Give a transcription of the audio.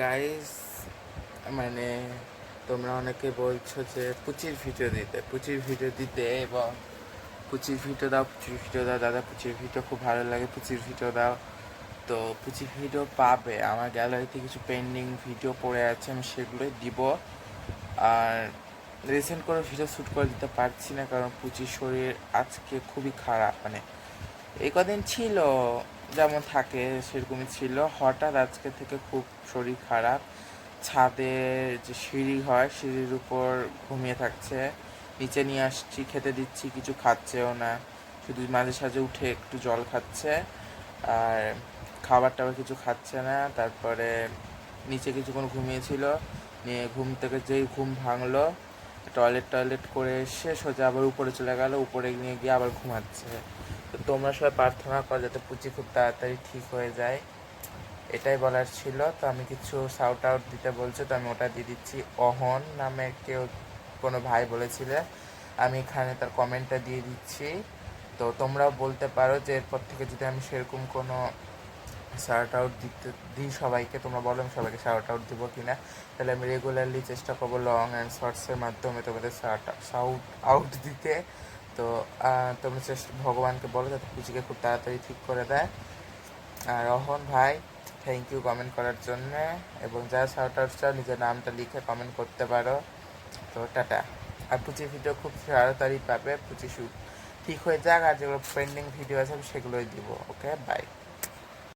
Guys, মানে তোমরা অনেকে বলছো যে পুচির ভিডিও দিতে এবং পুচির ভিডিও দাও দাদা, পুচির ভিডিও খুব ভালো লাগে, পুচির ভিডিও দাও। তো পুচির ভিডিও পাবে, আমার গ্যালারিতে কিছু পেন্ডিং ভিডিও পড়ে আছে, আমি সেগুলোই দিব। আর রিসেন্ট করে ভিডিও শ্যুট করে দিতে পারছি না, কারণ পুচির শরীর আজকে খুবই খারাপ। মানে এই কদিন ছিল যেমন থাকে সেরকমই ছিল, হঠাৎ আজকে থেকে খুব শরীর খারাপ। ছাদে যে সিঁড়ি হয় সিঁড়ির উপর ঘুমিয়ে থাকছে, নিচে নিয়ে আসছি, খেতে দিচ্ছি, কিছু খাচ্ছেও না, শুধু মাঝে সাঝে উঠে একটু জল খাচ্ছে আর খাবার টাবার কিছু খাচ্ছে না। তারপরে নিচে কিছুক্ষণ ঘুমিয়েছিল, নিয়ে ঘুম থেকে যেই ঘুম ভাঙলো, টয়লেট করে এসে সোজা আবার উপরে চলে গেল, উপরে নিয়ে গিয়ে আবার ঘুমাচ্ছে। তো তোমরা সবাই প্রার্থনা করো যাতে পুচি খুব তাড়াতাড়ি ঠিক হয়ে যায়, এটাই বলার ছিল। তো আমি কিছু শাউট আউট দিতে বলছে, তো আমি ওটা দিয়ে দিচ্ছি। অহন নামে কেউ কোনো ভাই বলেছিলে, আমি এখানে তার কমেন্টটা দিয়ে দিচ্ছি। তো তোমরাও বলতে পারো যে এরপর থেকে যদি আমি সেরকম কোনো শাউট আউট দিই সবাইকে, তোমরা বলো আমি সবাইকে শাউট আউট দিব কিনা। তাহলে আমি রেগুলারলি চেষ্টা করবো লং অ্যান্ড শর্টসের মাধ্যমে তোমাদের শাউট আউট দিতে। তো তোমরা ভগবানকে বলো যাতে পুচিকে খুব তাড়াতাড়ি ঠিক করে দেয়। আর রহন ভাই, থ্যাংক ইউ কমেন্ট করার জন্যে, এবং যারা শাউট আউট চাও নিজের নামটা লিখে কমেন্ট করতে পারো। তো টাটা। আর পুচির ভিডিও খুব তাড়াতাড়ি পাবে, পুচি ঠিক হয়ে যাক, আর যেগুলো পেন্ডিং ভিডিও আছে আমি সেগুলোই দিব। ওকে, বাই।